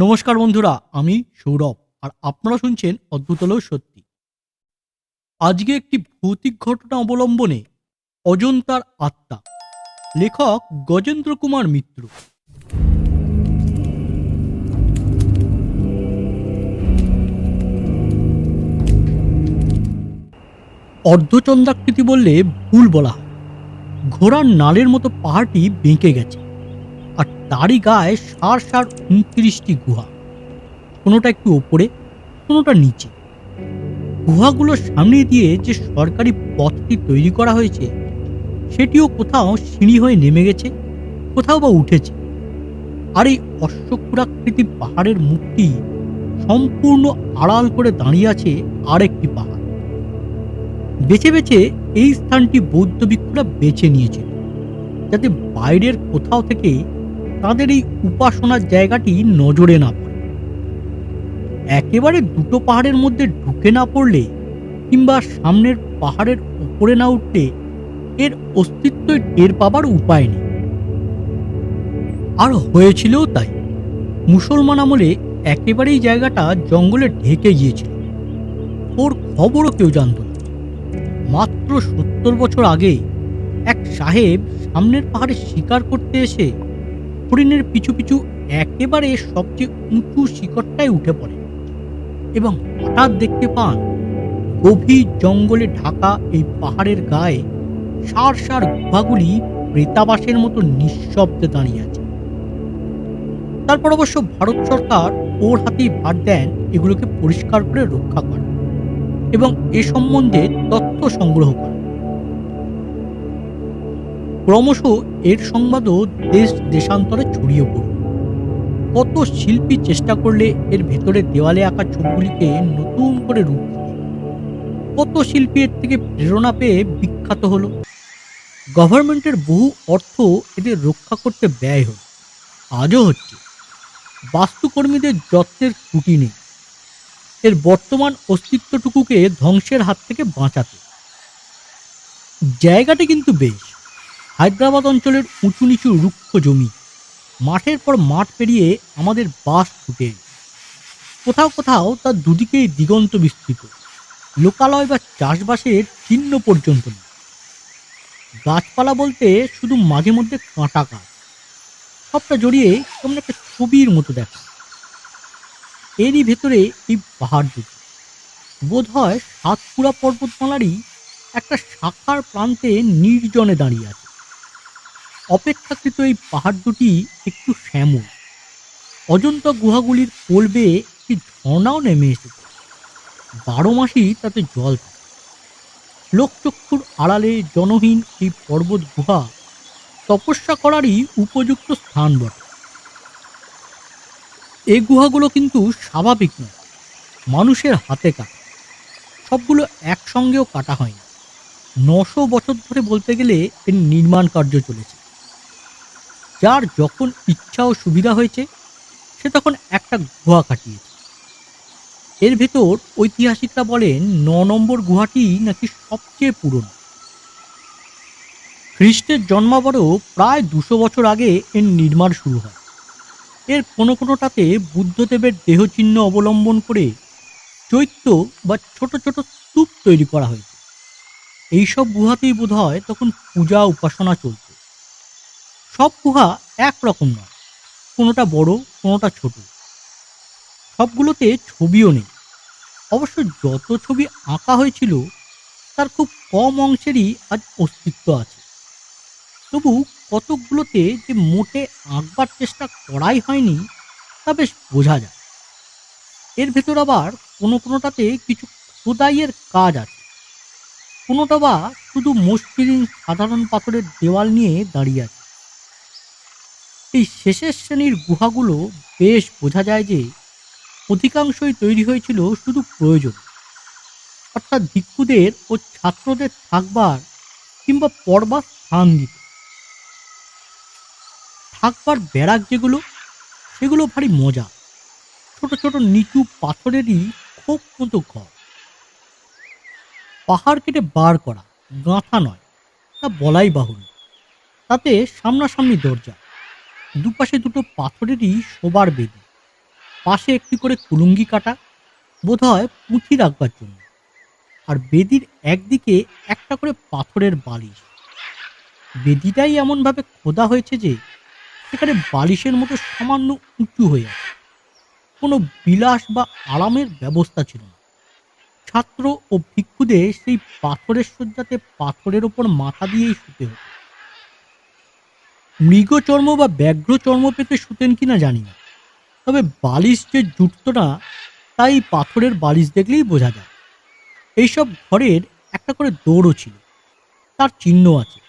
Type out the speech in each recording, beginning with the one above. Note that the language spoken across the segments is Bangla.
নমস্কার বন্ধুরা, আমি সৌরভ আর আপনারা শুনছেন অদ্ভুত হলেও সত্যি। আজকে একটি ভৌতিক ঘটনা অবলম্বনে অজন্তার আত্মা, লেখক গজেন্দ্র কুমার মিত্র। অর্ধচন্দ্রাকৃতি বললে ভুল বলা হয়। ঘোড়ার নালের মতো পাহাড়টি বেঁকে গেছে, আর তারই গায়ে সার সার 29টি গুহা, কোনোটা একটু ওপরে, কোনোটা নিচে। গুহাগুলোর সামনে দিয়ে যে সরকারি পথটি তৈরি করা হয়েছে, সেটিও কোথাও সিঁড়ি হয়ে নেমে গেছে, কোথাও বা উঠেছে। আর এই অশ্বক্ষুরাকৃতি পাহাড়ের মুখটি সম্পূর্ণ আড়াল করে দাঁড়িয়ে আছে আরেকটি পাহাড়। বেছে বেছে এই স্থানটি বৌদ্ধ ভিক্ষুরা বেছে নিয়েছিল, যাতে বাইরের কোথাও থেকে তাদের এই উপাসনার জায়গাটি নজরে না পড়ে। একেবারে দুটো পাহাড়ের মধ্যে ঢুকে না পড়লে কিংবা সামনের পাহাড়ের উপরে না উঠলে এর অস্তিত্বই টের পাবার উপায় নেই। আর হয়েছিলও তাই। মুসলমান আমলে একেবারেই জায়গাটা জঙ্গলে ঢেকে গিয়েছিল, ওর খবরও কেউ জানত না। মাত্র 70 বছর আগে এক সাহেব সামনের পাহাড়ে শিকার করতে এসে হরিণের পিছু পিছু একেবারে সবচেয়ে উঁচু শিখরটায় উঠে পড়ে এবং হঠাৎ দেখতে পান গভীর জঙ্গলে ঢাকা এই পাহাড়ের গায়ে সার সার গুহাগুলি প্রেতাবাসের মতো নিঃশব্দে দাঁড়িয়ে আছে। তারপর অবশ্য ভারত সরকার ওর হাতেই ভার দেন এগুলোকে পরিষ্কার করে রক্ষা করা এবং এ সম্বন্ধে তথ্য সংগ্রহ করা। ক্রমশ এর সংবাদও দেশ দেশান্তরে ছড়িয়ে পড়ল। কত শিল্পী চেষ্টা করলে এর ভেতরে দেওয়ালে আঁকা ছবিগুলিকে নতুন করে রূপ দিতে। কত শিল্পী এর থেকে প্রেরণা পেয়ে বিখ্যাত হলো। গভর্নমেন্টের বহু অর্থ এদের রক্ষা করতে ব্যয় হল, আজও হচ্ছে। বাস্তুকর্মীদের যত্নের ত্রুটি নেই এর বর্তমান অস্তিত্বটুকুকে ধ্বংসের হাত থেকে বাঁচাতে। জায়গাটি কিন্তু বেশ। হায়দ্রাবাদ অঞ্চলের উঁচু নিচু রুক্ষ জমি, মাঠের পর মাঠ পেরিয়ে আমাদের বাস ছুটে এলো। কোথাও কোথাও তার দুদিকেই দিগন্ত বিস্তৃত, লোকালয় বা চাষবাসের চিহ্ন পর্যন্ত নেই। গাছপালা বলতে শুধু মাঝে মধ্যে কাঁটা গাছ, সবটা জড়িয়ে কেমন একটা ছবির মতো দেখা। এরই ভেতরে এই পাহাড় দুটি বোধ হয় সাতপুরা পর্বতমালারই একটা শাখার প্রান্তে নির্জনে দাঁড়িয়ে আছে। অপেক্ষাকৃত এই পাহাড় দুটি একটু শ্যামল। অজন্তা গুহাগুলির কোল বেয়ে একটি ঝর্ণাও নেমে এসেছে, 12 মাসই তাতে জল থাকে। লোকচক্ষুর আড়ালে জনহীন এই পর্বত গুহা তপস্যা করারই উপযুক্ত স্থান বটে। এই গুহাগুলো কিন্তু স্বাভাবিক নয়, মানুষের হাতে কাটা। সবগুলো একসঙ্গেও কাটা হয়নি। 900 বছর ধরে বলতে গেলে এর নির্মাণ কার্য চলেছে। যার যখন ইচ্ছা ও সুবিধা হয়েছে সে তখন একটা গুহা কাটিয়েছে। এর ভেতর ঐতিহাসিকরা বলেন 9 নম্বর গুহাটি নাকি সবচেয়ে পুরনো। খ্রিস্টের জন্মাবারও প্রায় 200 বছর আগে এর নির্মাণ শুরু হয়। এর কোনো কোনোটাতে বুদ্ধদেবের দেহচিহ্ন অবলম্বন করে চৈত্য বা ছোট ছোট স্তূপ তৈরি করা হয়েছে। এইসব গুহাতেই বোধ হয় তখন পূজা উপাসনা চলত। সব গুহা একরকম নয়, কোনোটা বড়, কোনোটা ছোট। সবগুলোতে ছবিও নেই। অবশ্য যত ছবি আঁকা হয়েছিল তার খুব কম অংশেরই আজ অস্তিত্ব আছে। তবু কতকগুলোতে যে মোটে আঁকবার চেষ্টা করাই হয়নি তা বেশ বোঝা যায়। এর ভেতর আবার কোনো কোনোটাতে কিছু খোদাইয়ের কাজ আছে, কোনোটা বা শুধু মসৃণ সাধারণ পাথরের দেওয়াল নিয়ে দাঁড়িয়ে আছে। এই শেষের শ্রেণীর গুহাগুলো বেশ বোঝা যায় যে অধিকাংশই তৈরি হয়েছিল শুধু প্রয়োজন, অর্থাৎ ভিক্ষুদের ও ছাত্রদের থাকবার কিংবা পড়বার স্থান দিতে। থাকবার ব্যারাক যেগুলো, সেগুলো ভারী মজা। ছোট ছোট নিচু পাথরেরই খোপ মতো ঘর, পাহাড় কেটে বার করা, গাঁথা নয়, তা বলাই বাহুল্য। তাতে সামনাসামনি দরজা, দুপাশে দুটো পাথরেরই শোবার বেদি। পাশে একটি করে কুলুঙ্গি কাটা, বোধহয় পুঁথি রাখবার জন্য। আর বেদির একদিকে একটা করে পাথরের বালিশ। বেদিটাই এমনভাবে খোদা হয়েছে যে সেখানে বালিশের মতো সামান্য উঁচু হয়ে আছে। কোনো বিলাস বা আরামের ব্যবস্থা ছিল না। ছাত্র ও ভিক্ষুদের সেই পাথরের শয্যাতে পাথরের ওপর মাথা দিয়েই শুতে হতো। মৃগচর্ম বা ব্যাঘ্র চর্ম পেতে শুতেন কিনা জানি না, তবে বালিশ যে জুটত না তাই পাথরের বালিশ দেখলেই বোঝা যায়। এইসব ঘরের একটা করে দৌড়ও ছিল, তার চিহ্ন আছে,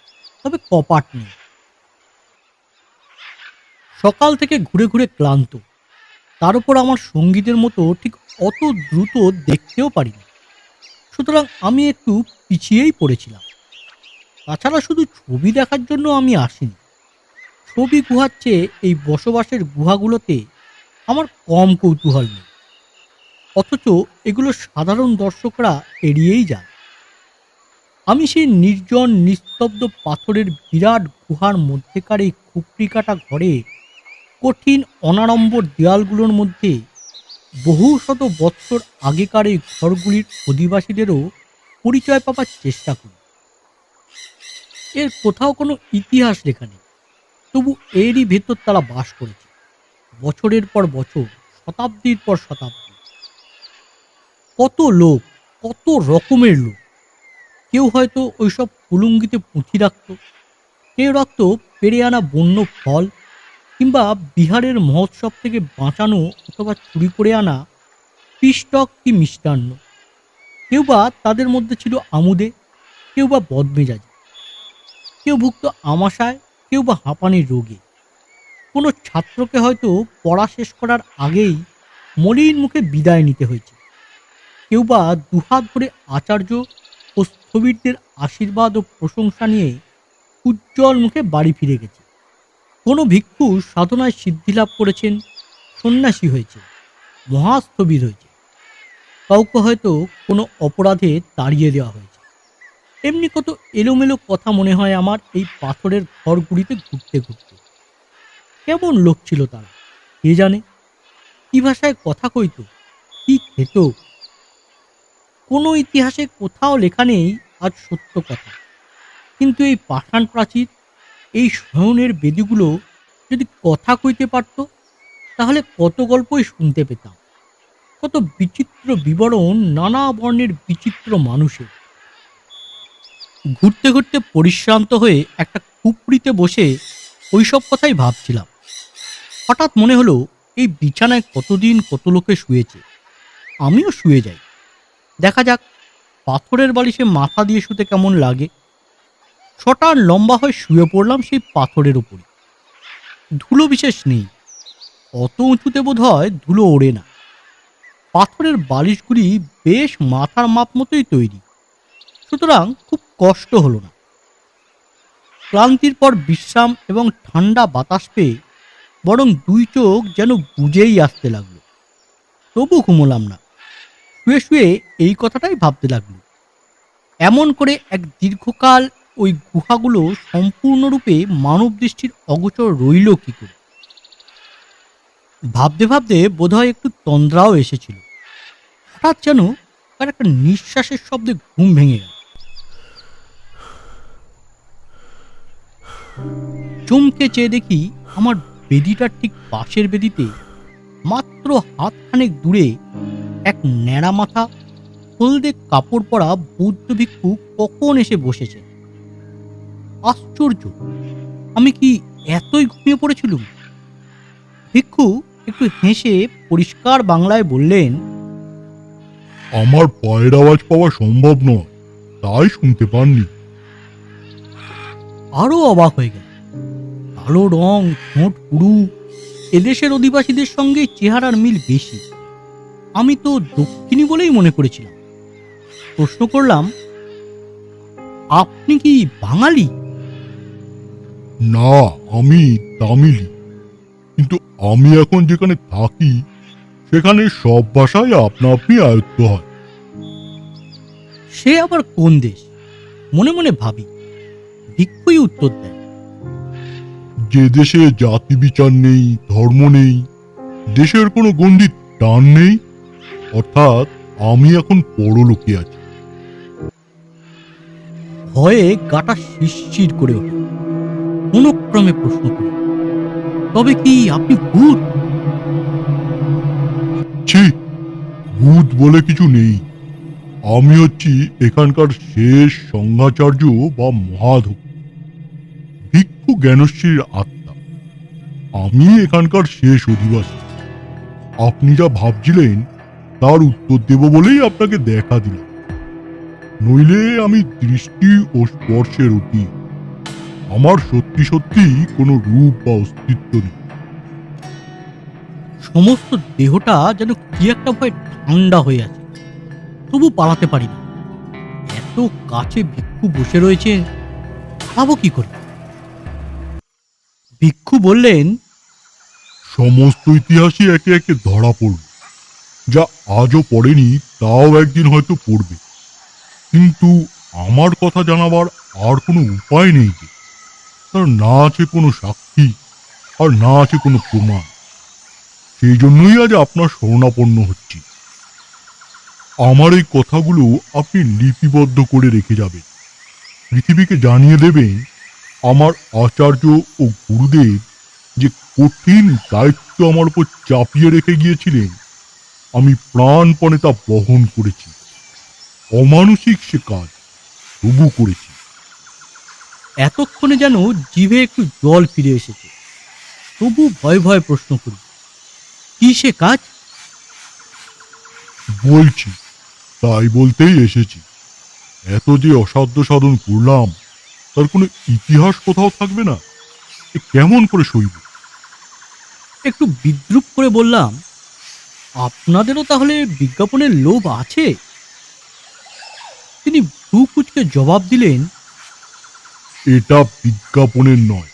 তবে কপাট নেই। সকাল থেকে ঘুরে ঘুরে ক্লান্ত, তার উপর আমার সঙ্গীদের মতো ঠিক অত দ্রুত দেখতেও পারি না, সুতরাং আমি একটু পিছিয়েই পড়েছিলাম। তাছাড়া শুধু ছবি দেখার জন্য আমি আসিনি। ছবি গুহার চেয়ে এই বসবাসের গুহাগুলোতে আমার কম কৌতূহল নেই, অথচ এগুলো সাধারণ দর্শকরা এড়িয়েই যায়। আমি সেই নির্জন নিস্তব্ধ পাথরের বিরাট গুহার মধ্যেকার এই খুপড়ি কাটা ঘরে, কঠিন অনাড়ম্বর দেয়ালগুলোর মধ্যে বহু শত বৎসর আগেকার এই ঘরগুলির অধিবাসীদেরও পরিচয় পাবার চেষ্টা করি। এর কোথাও কোনো ইতিহাস লেখা নেই, তবু এরই ভেতর তারা বাস করেছে বছরের পর বছর, শতাব্দীর পর শতাব্দী। কত লোক, কত রকমের লোক। কেউ হয়তো ওইসব কুলুঙ্গিতে পুঁথি রাখত, কেউ রাখত পেরে আনা বন্য ফল, কিংবা বিহারের মহোৎসব থেকে বাঁচানো অথবা চুরি করে আনা পিষ্টক কি মিষ্টান্ন। কেউ বা তাদের মধ্যে ছিল আমুদে, কেউ বা বদমেজাজি, কেউ ভুগত আমাশায়, কেউ বা হাঁপানির রোগে। কোনো ছাত্রকে হয়তো পড়া শেষ করার আগেই মলিন মুখে বিদায় নিতে হয়েছে। কেউ বা দুহাত ধরে আচার্য ও স্থবিরদের আশীর্বাদ ও প্রশংসা নিয়ে উজ্জ্বল মুখে বাড়ি ফিরে গেছে। কোনো ভিক্ষু সাধনায় সিদ্ধিলাভ করেছেন, সন্ন্যাসী হয়েছে, মহাস্থবির হয়েছে। কাউকে হয়তো কোনো অপরাধে তাড়িয়ে দেওয়া হয়েছে। এমনি কত এলোমেলো কথা মনে হয় আমার এই পাথরের ঘরগুলিতে ঘুরতে ঘুরতে। কেমন লোক ছিল তারা, কে জানে? কি ভাষায় কথা কইত, কি খেত? কোনো ইতিহাসে কোথাও লেখা নেই আজ সত্য কথা। কিন্তু এই পাষাণ প্রাচীর, এই শয়নের বেদিগুলো যদি কথা কইতে পারত, তাহলে কত গল্পই শুনতে পেতাম, কত বিচিত্র বিবরণ নানা বর্ণের বিচিত্র মানুষের। ঘুরতে ঘুরতে পরিশ্রান্ত হয়ে একটা খুপড়িতে বসে ওইসব কথাই ভাবছিলাম। হঠাৎ মনে হলো, এই বিছানায় কতদিন কত লোকে শুয়েছে, আমিও শুয়ে যাই। দেখা যাক পাথরের বালিশে মাথা দিয়ে শুতে কেমন লাগে। ছটার লম্বা হয়ে শুয়ে পড়লাম সেই পাথরের উপরে। ধুলো বিশেষ নেই, অত উঁচুতে বোধ হয় ধুলো ওড়ে না। পাথরের বালিশগুলি বেশ মাথার মাপ মতোই তৈরি, সুতরাং খুব কষ্ট হলো না। ক্লান্তির পর বিশ্রাম এবং ঠান্ডা বাতাস পেয়ে বরং দুই চোখ যেন বুজেই আসতে লাগলো। তবু ঘুমোলাম না, শুয়ে শুয়ে এই কথাটাই ভাবতে লাগলো। এমন করে এক দীর্ঘকাল ওই গুহাগুলো সম্পূর্ণরূপে মানব দৃষ্টির অগোচর রইল কি করে। ভাবতে ভাবতে বোধহয় একটু তন্দ্রাও এসেছিল। হঠাৎ যেন তার একটা নিঃশ্বাসের শব্দে ঘুম ভেঙে গেল। চমকে চেয়ে দেখি আমার বেদিটার ঠিক পাশের বেদিতে মাত্র হাতখানেক দূরে এক ন্যাড়া মাথা, হলদে কাপড় পরা বৌদ্ধ ভিক্ষু কখন এসে বসেছে। আশ্চর্য, আমি কি এতই ঘুমিয়ে পড়েছিলুম? ভিক্ষু একটু হেসে পরিষ্কার বাংলায় বললেন, আমার পায়ের আওয়াজ পাওয়া সম্ভব নয়, তাই শুনতে পাননি। আরো অবাক হয়ে গেল। কালো রং, ঠোঁট পুরু, এদেশের অধিবাসীদের সঙ্গে চেহারার মিল বেশি। আমি তো দক্ষিণী বলেই মনে করেছিলাম। প্রশ্ন করলাম, আপনি কি বাঙালি? না, আমি তামিলি, কিন্তু আমি এখন যেখানে থাকি সেখানে সব ভাষাই আপনা আপনি আয়ত্ত হয়। সে আবার কোন দেশ? মনে মনে ভাবি। ভিক্ষুই উত্তর দেয়, যে দেশে জাতি বিচার নেই, ধর্ম নেই, দেশের কোনো গণ্ডি টান নেই, অর্থাৎ আমি এখন পরলোকে আছি। ভয়ে গাটা শিরশির করে ওঠে। কোনো ক্রমে প্রশ্ন করে, তবে কি আপনি ভূত? ছি, ভূত বলে কিছু নেই। আমি হচ্ছি এখানকার শেষ সংঘাচার্য বা মহাধক, ভিক্ষু জ্ঞানশ্রীর আত্মা। আমি এখানকার শেষ অধিবাসী। আপনি যা ভাবছিলেন তার উত্তর দেব বলেই আপনাকে দেখা দিলাম। নইলে আমি দৃষ্টি ও স্পর্শের অতীত। আমার সত্যি সত্যি কোনো রূপ বা অস্তিত্ব নেই। সমস্ত দেহটা যেন কি একটা ভয় ঠান্ডা হয়ে আছে, তবু পালাতে পারি না। এত কাছে ভিক্ষু বসে রয়েছে, পাবো কি করে? ভিক্ষু বললেন, সমস্ত ইতিহাসই একে একে ধরা পড়বে। যা আজও পড়েনি তাও একদিন হয়তো পড়বে। কিন্তু আমার কথা জানাবার আর কোনো উপায় নেই যে। তার না আছে কোনো সাক্ষী, আর না আছে কোনো প্রমাণ। সেই জন্যই আজ আপনার শরণাপন্ন হচ্ছি। আমার এই কথাগুলো আপনি লিপিবদ্ধ করে রেখে যাবেন। পৃথিবীকে জানিয়ে দেবেন আমার আচার্য ও গুরুদেব যে কঠিন দায়িত্ব আমার উপর চাপিয়ে রেখে গিয়েছিলেন, আমি প্রাণপণে তা বহন করেছি। অমানসিক সে কাজ, তবু করেছি। এতক্ষণে যেন জিভে একটু জল ফিরে এসেছে। তবু ভয় ভয় প্রশ্ন করি, কি সে কাজ? বলছি, তাই বলতেই এসেছি। এত যে অসাধ্য সাধন করলাম, তার কোনো ইতিহাস কোথাও থাকবে না। এ কেমন করে সইব? একটু বিদ্রুপ করে বললাম, আপনাদেরও তাহলে বিজ্ঞাপনের লোভ আছে? তিনি ভ্রু কুঁচকে জবাব দিলেন, এটা বিজ্ঞাপনের নয়,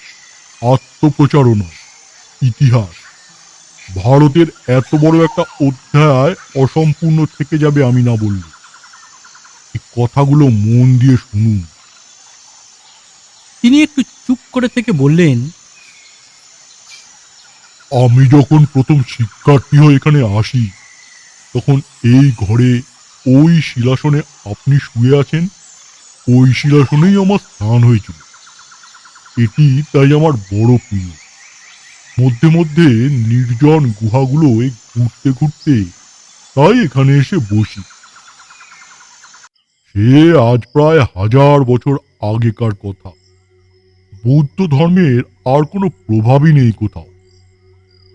আত্মপ্রচারও নয়, ইতিহাস। ভারতের এত বড় একটা অধ্যায় অসম্পূর্ণ থেকে যাবে আমি না বললে। এই কথাগুলো মন দিয়ে শুনুন। তিনি একটু চুপ করে থেকে বললেন, আমি যখন প্রথম শিক্ষার্থী হয়ে এখানে আসি, তখন এই ঘরে ওই শিলাসনে আপনি শুয়ে আছেন। ওই শিলাসনেই আমার স্নান হয়েছিল। এটি তাই আমার বড় প্রিয়। মধ্যে মধ্যে নির্জন গুহাগুলোয় ঘুরতে ঘুরতে তাই এখানে এসে বসি। সে আজ প্রায় 1000 বছর আগেকার কথা। বৌদ্ধ ধর্মের আর কোনো প্রভাবই নেই কোথাও।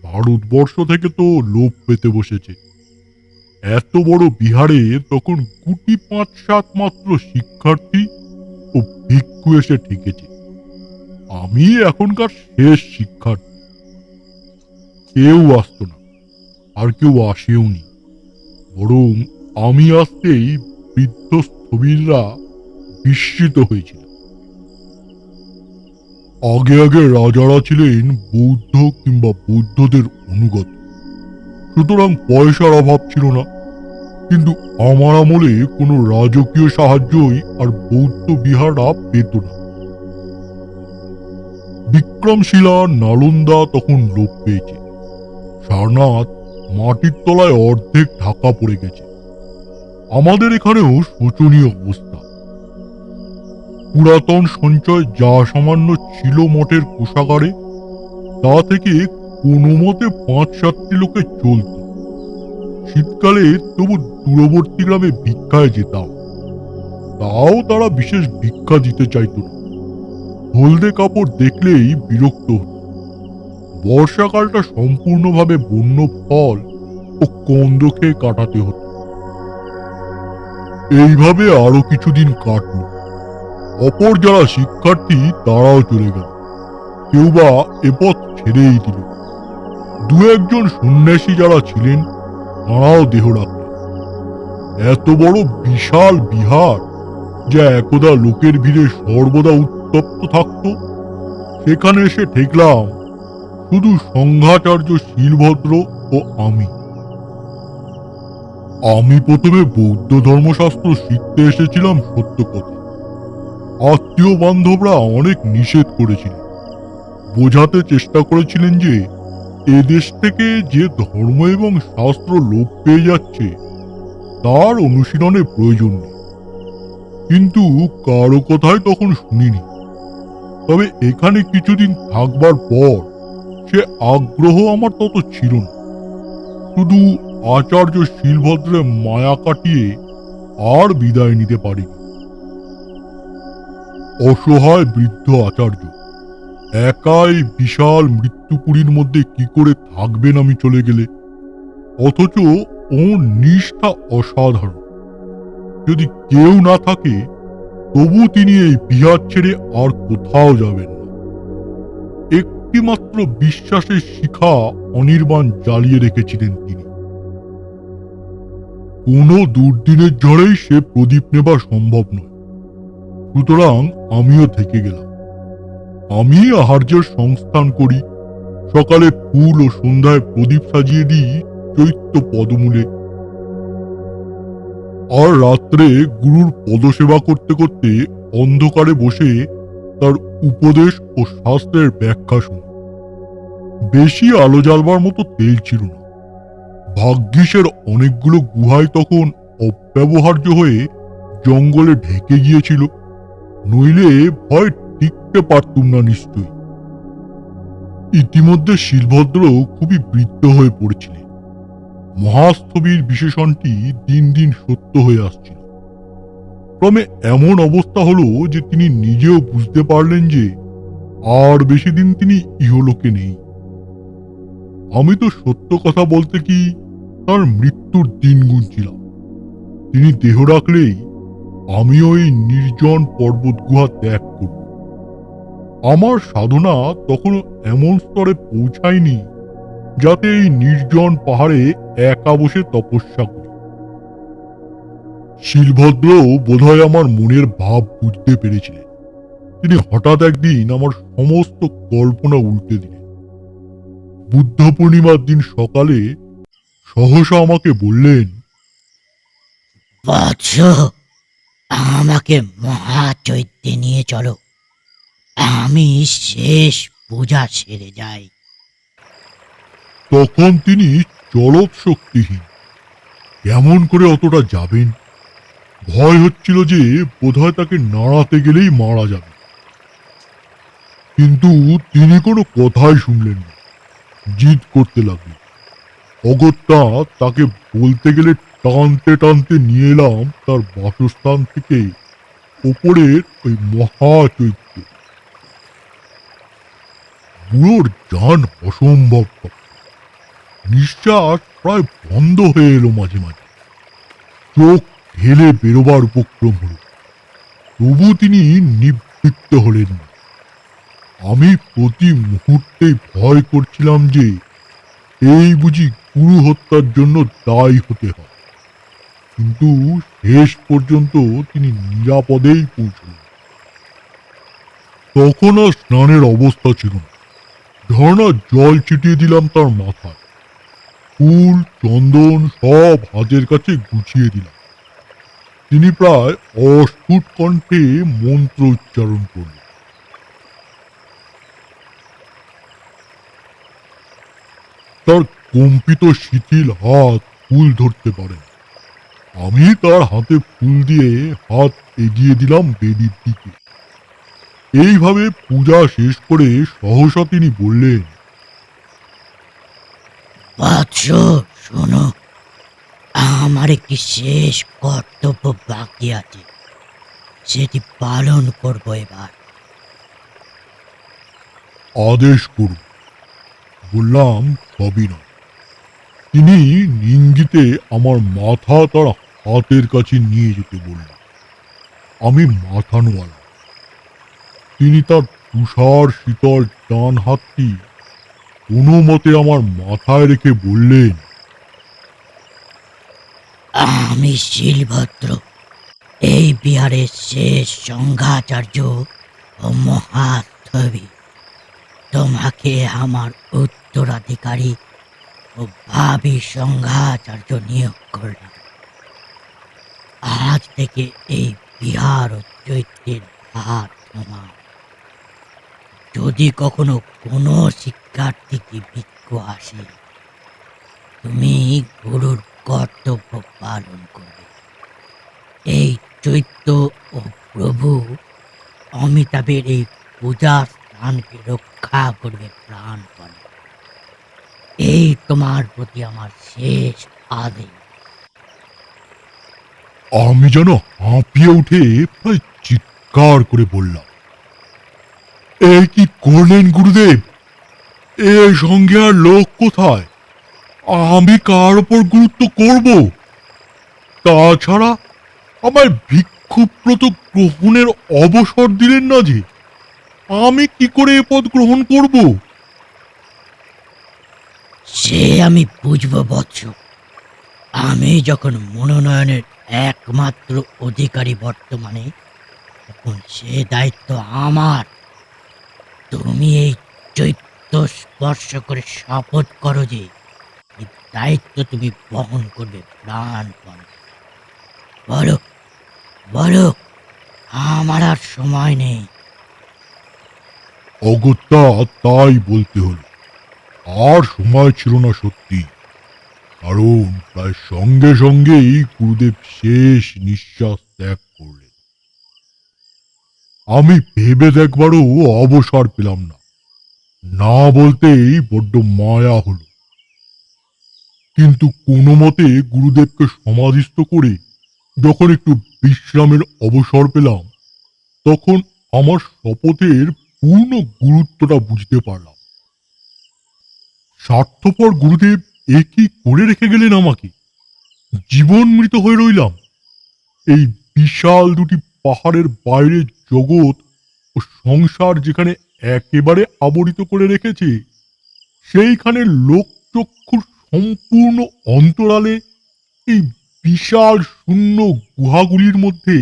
ভারতবর্ষ থেকে তো লোপ পেতে বসেছে। এত বড় বিহারে তখন গুটি 5-7 মাত্র শিক্ষার্থী ও ভিক্ষু এসে ঠেকেছে। আমি এখনকার শেষ শিক্ষার্থী। কেউ আসতো না, আর কেউ আসেও নি। বরং আমি আসতেই বৃদ্ধ স্থবিররা বিস্মিত হয়েছিল। আগে আগে রাজারা ছিলেন বৌদ্ধ কিংবা বৌদ্ধদের অনুগত, সুতরাং পয়সার অভাব ছিল না। কিন্তু আমার আমলে কোনো রাজকীয় সাহায্যই আর বৌদ্ধ বিহাররা পেত না। বিক্রমশিলা, নালন্দা তখন লোপ পেয়েছে। সারনাথ মাটির তলায় অর্ধেক ঢাকা পড়ে গেছে। আমাদের এখানেও শোচনীয় অবস্থা। পুরাতন সঞ্চয় যা সামান্য ছিল মঠের কোষাগারে, তা থেকে কোনো মতে 5-7টি লোকে চলত। শীতকালে তবু দূরবর্তী গ্রামে ভিক্ষায় যেতাম। তাও তারা বিশেষ ভিক্ষা দিতে চাইত না। হলদে কাপড় দেখলেই বিরক্ত হতো। বর্ষাকালটা সম্পূর্ণভাবে বন্য ফল ও কন্দ খেয়ে কাটাতে হতো। এইভাবে আরো কিছুদিন কাটল। অপর যারা শিক্ষার্থী তারাও চলে গেল, কেউ বা এ পথ ছেড়েই দিল। 2-1 সন্ন্যাসী যারা ছিলেন তারাও দেহ রাখলেন। এত বড় বিশাল বিহার, যা একদা লোকের ভিড়ে সর্বদা উত্তপ্ত থাকত, সেখানে এসে ঠেকলাম শুধু সংঘাচার্য শিলভদ্র ও আমি। আমি প্রথমে বৌদ্ধ ধর্মশাস্ত্র শিখতে এসেছিলাম সত্য কথা। আত্মীয় বান্ধবরা অনেক নিষেধ করেছিলেন, বোঝাতে চেষ্টা করেছিলেন যে এদেশ থেকে যে ধর্ম এবং শাস্ত্র লোপ পেয়ে যাচ্ছে তার অনুশীলনের প্রয়োজন নেই, কিন্তু কারো কথাই তখন শুনিনি। তবে এখানে কিছুদিন থাকবার পর সে আগ্রহ আমার তত ছিল না। শুধু আচার্য শিলভদ্রের মায়া কাটিয়ে আর বিদায় নিতে পারিনি। অসহায় বৃদ্ধ আচার্য একাই বিশাল মৃত্যুপুরীর মধ্যে কি করে থাকবেন আমি চলে গেলে? অথচ ওর নিষ্ঠা অসাধারণ। যদি কেউ না থাকে তবু তিনি এই বিহার ছেড়ে আর কোথাও যাবেন না। একটিমাত্র বিশ্বাসের শিখা অনির্বাণ জ্বালিয়ে রেখেছিলেন তিনি। কোনো দুর্দিনের ঝড়েই সে প্রদীপ নেবা সম্ভব নয়, সুতরাং আমিও থেকে গেলাম। আমি আহার্যের সংস্থান করি, সকালে ফুল ও সন্ধ্যায় প্রদীপ সাজিয়ে দিই চৈত্য পদমূলে, আর রাত্রে গুরুর পদসেবা করতে করতে অন্ধকারে বসে তার উপদেশ ও শাস্ত্রের ব্যাখ্যা শুনি। বেশি আলো জ্বালবার মতো তেল ছিল না। ভাগ্যিসের অনেকগুলো গুহায় তখন অব্যবহার্য হয়ে জঙ্গলে ঢেকে গিয়েছিল, নইলে ভয় টিকতে পারতুম না নিশ্চয়ই। ইতিমধ্যে শিলভদ্র খুবই বৃদ্ধ হয়ে পড়েছিলেন। মহাস্থবির বিশেষণটি দিন দিন সত্য হয়ে আসছিল। ক্রমে এমন অবস্থা হলো যে তিনি নিজেও বুঝতে পারলেন যে আর বেশি দিন তিনি ইহলোকে নেই। আমি তো সত্য কথা বলতে কি তার মৃত্যুর দিন গুনছিলাম। তিনি দেহ রাখলেই আমিও এই নির্জন পর্বত গুহা ত্যাগ করব। আমার সাধনা তখনও এমন স্তরে পৌঁছায়নি যাতে এই নির্জন পাহাড়ে একা বসে তপস্যা করি। শিলভদ্র বোধহয় আমার মনের ভাব বুঝতে পেরেছিলেন। তিনি হঠাৎ একদিন আমার সমস্ত কল্পনা উল্টে দিলেন। বুদ্ধ পূর্ণিমার দিন সকালে সহসা আমাকে বললেন, বৎস, আমাকে মহাচৈত্যে নিয়ে চলো। আমি শেষ পূজা সেরে যাই। তখন তিনি চলৎ শক্তিহীন, কেমন করে অতটা যাবেন? ভয় হচ্ছিল যে বোধহয় তাকে নাড়াতে গেলেই মারা যাবে। কিন্তু তিনি কোনো কথাই শুনলেন না, জিদ করতে লাগলেন। অগত্যা তাকে বলতে গেলে টানতে টানতে নিয়ে এলাম তার বাসস্থান থেকে ওপরের ওই মহাচৈত্যে। বুড়োর জান অসম্ভব শক্ত। নিঃশ্বাস প্রায় বন্ধ হয়ে এলো মাঝে মাঝে, চোখ ঢেলে বেরোবার উপক্রম হল। তবু তিনি নিবৃত্ত হলেন না। আমি প্রতি মুহূর্তে ভয় করছিলাম যে এই বুঝি গুরু হত্যার জন্য দায়ী হতে হয়। কিন্তু শেষ পর্যন্ত তিনি নিরাপদেই পৌঁছলেন। তখন আর স্নানের অবস্থা ছিল না। ঝর্ণার জল ছিটিয়ে দিলাম তার মাথায়, ফুল চন্দন সব হাতের কাছে গুছিয়ে দিলাম। তিনি প্রায় অস্ফুট কণ্ঠে মন্ত্র উচ্চারণ করলেন। তার কম্পিত শিথিল হাত ফুল ধরতে পারেন। আমি তার হাতে ফুল দিয়ে হাত এগিয়ে দিলাম বেদির দিকে। এইভাবে পূজা শেষ করে সহসা তিনি বললেন, বৎস, শোনো, আমার একটি শেষ কর্তব্য বাকি আছে, সেটি পালন করব এবার। আদেশ করুন। বললাম, সবই নয়। তিনি নিঙ্গিতে আমার মাথা তার হাতের কাছে নিয়ে যেতে বললেন। আমি মাথা নোয়ালাম। তিনি তার তুষার শীতল ডান হাতটি কোনো মতে আমার মাথায় রেখে বললেন, আমি শিলভদ্র, এই বিহারের শেষ সংঘাচার্য ও মহাস্থবি, তোমাকে আমার উত্তরাধিকারী ও ভাবি সংঘাচার্য নিয়োগ করলাম। আজ থেকে এই বিহার ও চৈত্যের ভার তোমার। যদি কখনো কোনো শিক্ষা কার্তিকী ভিক্ষু আসে, তুমি গুরুর কর্তব্য পালন করবে। এই চৈত্য ও প্রভু অমিতাভের এই পূজার স্থানকে রক্ষা করবে প্রাণপণে। এই তোমার প্রতি আমার শেষ আদেশ। আমি যেন হাঁপিয়ে উঠে প্রায় চিৎকার করে বললাম, এই কি করলেন গুরুদেব? এর সঙ্গে আর লোক কোথায়? আমি কার ওপর গুরুত্ব করব? তাছাড়া আমার ভিক্ষুব্রত গ্রহণের অবসর দিলেন না যে, আমি কি করে এ পদ গ্রহণ করব? সে আমি বুঝব বৎস। আমি যখন মনোনয়নের একমাত্র অধিকারী বর্তমানে, তখন সে দায়িত্ব আমার। তুমি এই চৈত্য স্পর্শ করে শপথ করো যে এই দায়িত্ব তুমি বহন করবে প্রাণপণে। বলো, বলো, আমার আর সময় নেই। অগত্যা তাই বলতে হলো। আর সময় ছিল না সত্যি, কারণ প্রায় সঙ্গে সঙ্গেই গুরুদেব শেষ নিঃশ্বাস ত্যাগ করলেন। আমি ভেবে দেখবারও অবসর পেলাম না, না বলতেই বড্ড মায়া হলো। কিন্তু কোনো মতে গুরুদেবকে সমাধিস্থ করে যখন একটু বিশ্রামের অবসর পেলাম, তখন আমার শপথের পূর্ণ গুরুত্বটা বুঝতে পারলাম। স্বার্থপর গুরুদেব এ কি করে রেখে গেলেন আমাকে? জীবন মৃত হয়ে রইলাম। এই বিশাল দুটি পাহাড়ের বাইরে জগৎ ও সংসার যেখানে একেবারে আবরিত করে রেখেছে, সেইখানে লোকচক্ষুর সম্পূর্ণ অন্তরালে এই বিশাল শূন্য গুহাগুলির মধ্যে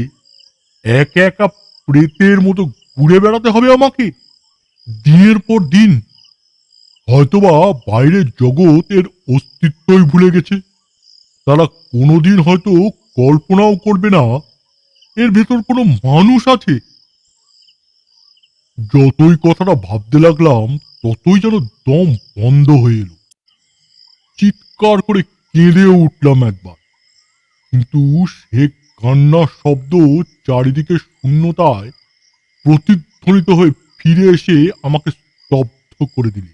একা একা প্রেতের মতো ঘুরে বেড়াতে হবে আমাকে দিনের পর দিন। হয়তোবা বাইরের জগৎ এর অস্তিত্বই ভুলে গেছে। তারা কোনোদিন হয়তো কল্পনাও করবে না এর ভেতর কোনো মানুষ আছে। যতই কথাটা ভাবতে লাগলাম, ততই যেন দম বন্ধ হয়ে এলো। চিৎকার করে কেঁদেও উঠলাম একবার, কিন্তু সে কান্নার শব্দ চারিদিকে শূন্যতায় প্রতিধ্বনিত হয়ে ফিরে এসে আমাকে স্তব্ধ করে দিলে।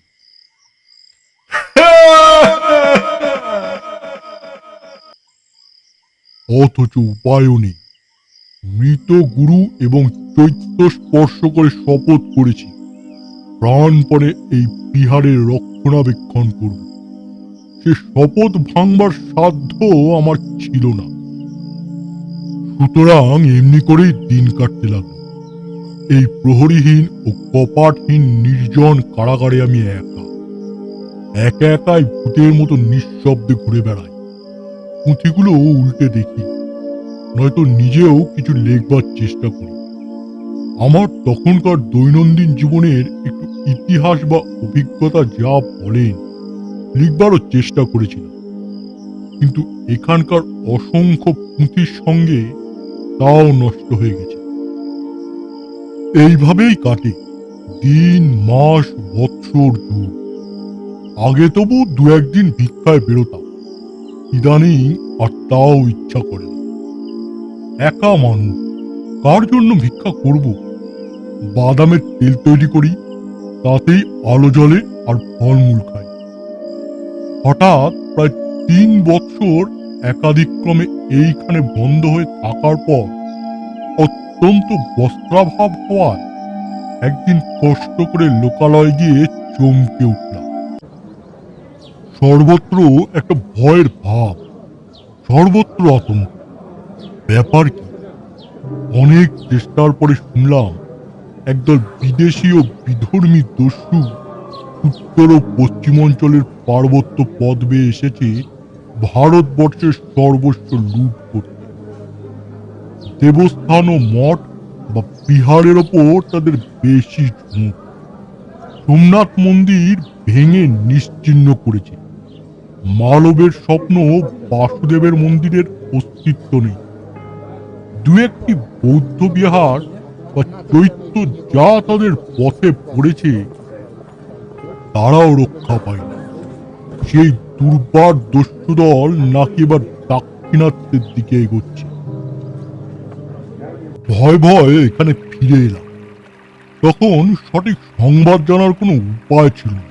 অথচ উপায়ও নেই। মৃত গুরু এবং চৈত্য স্পর্শ করে শপথ করেছি, প্রাণপণে এই বিহারের রক্ষণাবেক্ষণ করব। সে শপথ ভাঙবার সাধ্য আমার ছিল না। সুতরাং এমনি করেই দিন কাটতে লাগলো। এই প্রহরীহীন ও কপাটহীন নির্জন কারাগারে আমি একা একাই ভূতের মতো নিঃশব্দে ঘুরে বেড়াই। পুঁথিগুলো উল্টে দেখি, নয়তো নিজেও কিছু লেখবার চেষ্টা করি। আমার তখনকার দৈনন্দিন জীবনের একটু ইতিহাস বা অভিজ্ঞতা যা বলেন, লিখবারও চেষ্টা করেছিলাম, কিন্তু এখানকার অসংখ্য পুঁথির সঙ্গে তাও নষ্ট হয়ে গেছে। এইভাবেই কাটে দিন, মাস, বৎসর, যুগ। আগে তবু দু একদিন ভিক্ষায় বেরোতাম, ইদানিং আর তাও ইচ্ছা করে না। একা মানুষ, কার জন্য ভিক্ষা করব? বাদামের তেল তৈরি করি, তাতেই আলো জ্বলে আর ফলমূল খাই। হঠাৎ প্রায় 3 বৎসর একাদিক্রমে এইখানে বন্ধ হয়ে থাকার পর অত্যন্ত বস্ত্রাভাব হওয়ায় একদিন কষ্ট করে লোকালয়ে গিয়ে চমকে উঠলাম। সর্বত্র একটা ভয়ের ভাব, সর্বত্র আতঙ্ক। ব্যাপার কি? অনেক চেষ্টার পরে শুনলাম একদল বিদেশি ও বিধর্মী দস্যু উত্তর ও পশ্চিমাঞ্চলের পার্বত্য পথ বেয়ে এসেছে ভারতবর্ষের সর্বস্ব লুট করতে। দেবস্থান ও মঠ বা বিহারের ওপর তাদের বেশি ঝোঁক। সোমনাথ মন্দির ভেঙে নিশ্চিহ্ন করেছে। মালবের স্বপ্ন বাসুদেবের মন্দিরের অস্তিত্ব নেই। দু একটি বৌদ্ধ বিহার বা চৈত্য যা তাদের পথে পড়েছে, তারাও রক্ষা পায়নি। সেই দুর্বার দস্যু দল নাকি এবার দাক্ষিণাত্যের দিকে এগোচ্ছে। ভয় ভয় এখানে ফিরে এলাম। তখন সঠিক সংবাদ জানার কোনো উপায় ছিল না,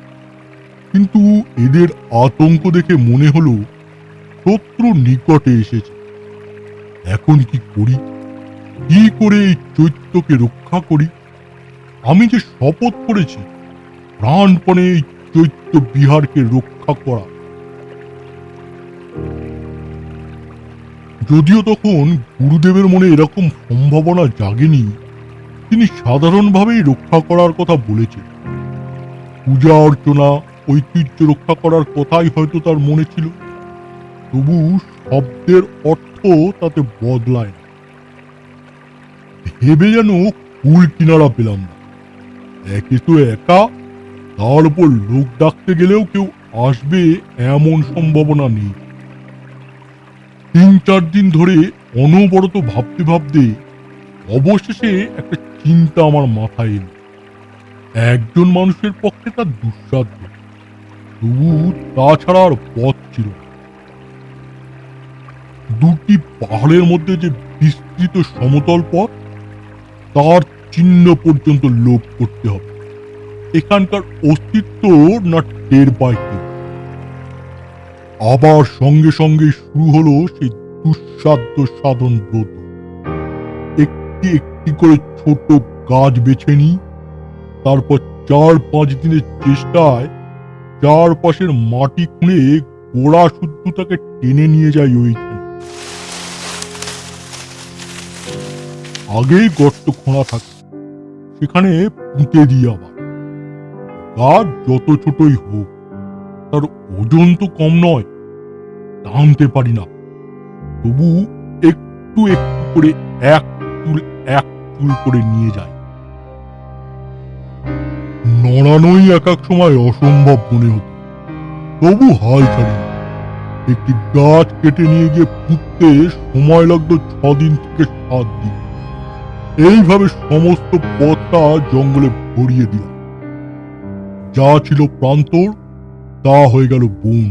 কিন্তু এদের আতঙ্ক দেখে মনে হলো শত্রু নিকটে এসেছে। এখন কি করি? কি করে এই চৈত্যকে রক্ষা করি? আমি যে শপথ করেছি প্রাণপণে এই চৈত্য বিহারকে রক্ষা করা। যদিও তখন গুরুদেবের মনে এরকম সম্ভাবনা জাগেনি, তিনি সাধারণভাবেই রক্ষা করার কথা বলেছেন। পূজা অর্চনা, ঐতিহ্য রক্ষা করার কথাই হয়তো তার মনে ছিল, তবু শব্দের অর্থ তাতে বদলায় না। ভেবে যেন কুল কিনারা পেলাম না। একে তো একা, তার উপর লোক ডাকতে গেলেও কেউ আসবে এমন সম্ভাবনা নেই। ৩-৪ দিন ধরে অনবরত ভাবতে ভাবতে অবশেষে একটা চিন্তা আমার মাথায় এলো। একজন মানুষের পক্ষে তার দুঃসাধ্য, তবু তাছাড়া আর পথ ছিল না। দুটি পাহাড়ের মধ্যে যে বিস্তৃত সমতল পথ, তার চিহ্ন পর্যন্ত লোপ করতে হবে। এখানকার অস্তিত্ব না টের পায় কেউ। আবার সঙ্গে সঙ্গে শুরু হলো সেই দুঃসাধ্য সাধন ব্রত। একটি একটি করে ছোট গাছ বেছে নিই, তারপর ৪-৫ দিনের চেষ্টায় চারপাশের মাটি খুঁড়ে গোড়া শুদ্ধ তাকে টেনে নিয়ে যাই ওইখানে। আগেই গর্ত খোঁড়া থাকে, সেখানে পুঁতে দিই আবার। গাছ যত ছোটই হোক, তার ওজন তো কম নয়, টানতে পারি না, তবু একটু একটু করে এক চুল করে নিয়ে যায়। নড়ানোই এক এক সময় অসম্ভব মনে হতো, তবু হাল ছাড়ি না। একটি গাছ কেটে নিয়ে গিয়ে পুঁততে সময় লাগতো ৬ দিন থেকে ৭ দিন। এইভাবে সমস্ত পথটা জঙ্গলে ভরিয়ে দিলাম। যা ছিল প্রান্তর, তা হয়ে গেল বন।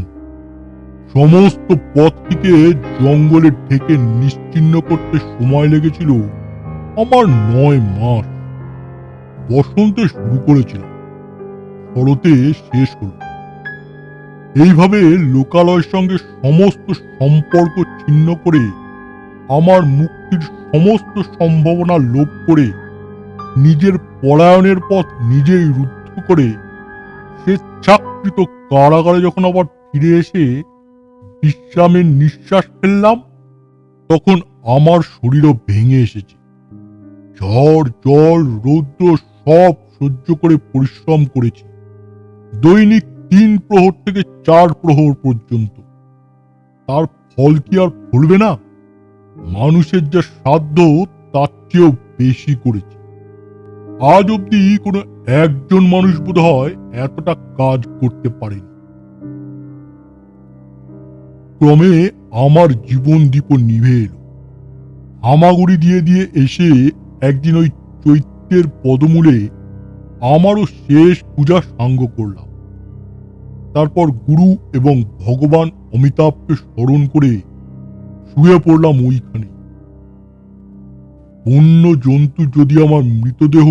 সমস্ত পথটিকে জঙ্গলে ঢেকে নিশ্চিহ্ন করতে সময় লেগেছিল আমার ৯ মাস। বসন্তে শুরু করেছিলাম, শরতে শেষ হল। এইভাবে লোকালয়ের সঙ্গে সমস্ত সম্পর্ক ছিন্ন করে, আমার মুক্তির সমস্ত সম্ভাবনা লোপ করে, নিজের পলায়নের পথ নিজেই রুদ্ধ করে, স্বেচ্ছাকৃত কারাগারে যখন আবার ফিরে এসে বিশ্রামের নিঃশ্বাস ফেললাম, তখন আমার শরীরও ভেঙে এসেছে। ঝড়, জল, রৌদ্র সব সহ্য করে পরিশ্রম করেছি, দৈনিক ৩ প্রহর থেকে ৪ প্রহর পর্যন্ত। তার ফল কি আর ফলবে না? মানুষের যা সাধ্য তার চেয়েও বেশি করেছি। আজ অব্দি কোনো একজন মানুষ বোধহয় এতটা কাজ করতে পারেনি। ক্রমে আমার জীবন দীপ নিভে এলো। হামাগুড়ি দিয়ে দিয়ে এসে একদিন ওই চৈত্যের পদমূলে আমারও শেষ পূজা সাঙ্গ করলাম। তারপর গুরু এবং ভগবান অমিতাভকে স্মরণ করে শুয়ে পড়লাম ওইখানে। বন্য জন্তু যদি আমার মৃতদেহ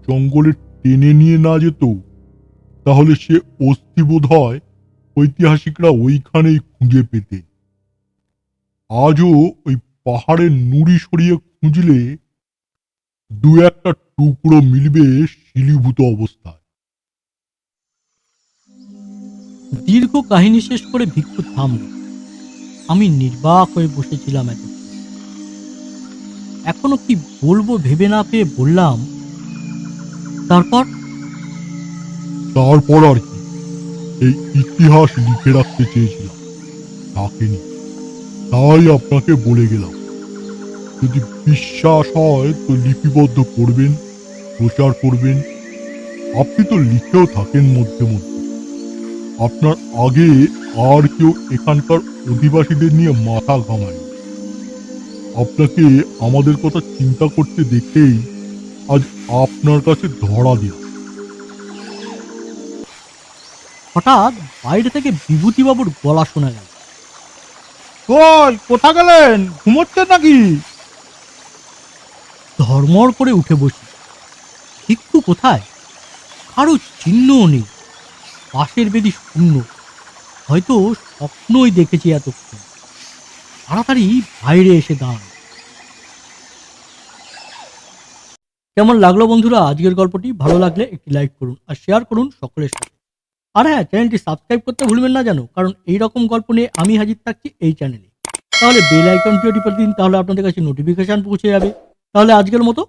জঙ্গলে টেনে নিয়ে না যেত, তাহলে সে অস্থি বোধ হয় ঐতিহাসিকরা ওইখানেই খুঁজে পেতেন। আজও ওই পাহাড়ের নুড়ি সরিয়ে খুঁজলে ২-১টা টুকরো মিলবে শিলীভূত অবস্থায়। দীর্ঘ কাহিনী শেষ করে ভিক্ষু থামল। আমি নির্বাক হয়ে বসেছিলাম। এখনো কি বলবো ভেবে না পেয়ে বললাম, তারপর আর কি, এই ইতিহাস লিখে রাখতে চেয়েছিলাম, থাকেনি, তাই আপনাকে বলে গেলাম। যদি বিশ্বাস হয় তো লিপিবদ্ধ করবেন, প্রচার করবেন। আপনি তো লিখেও থাকেন মধ্যে মধ্যে। আপনার আগে আর কেউ এখানকার অধিবাসীদের নিয়ে মাথা ঘামায়। আপনাকে আমাদের কথা চিন্তা করতে দেখেই আজ আপনার কাছে ধরা দিলাম। হঠাৎ বাইরে থেকে বিভূতিবাবুর গলা শোনা গেল। কই কোথা গেলেন? ঘুমোচ্ছেন নাকি? ধর্মর করে উঠে বসি। ভিক্ষু কোথায়? কারো চিহ্নও নেই। পাশের বেদি শূন্য। হয়তো স্বপ্নই দেখেছি এতক্ষণ। তাড়াতাড়ি বাইরে এসে দাঁড়ান। কেমন লাগলো বন্ধুরা আজকের গল্পটি? ভালো লাগলে একটি লাইক করুন আর শেয়ার করুন সকলের সাথে। আর হ্যাঁ, চ্যানেলটি সাবস্ক্রাইব করতে ভুলবেন না যেন, কারণ এই রকম গল্প নিয়ে আমি হাজির থাকছি এই চ্যানেলে। তাহলে বেল আইকনটিও টিপে দিন, তাহলে আপনাদের কাছে নোটিফিকেশন পৌঁছে যাবে। তাহলে আজকের মতো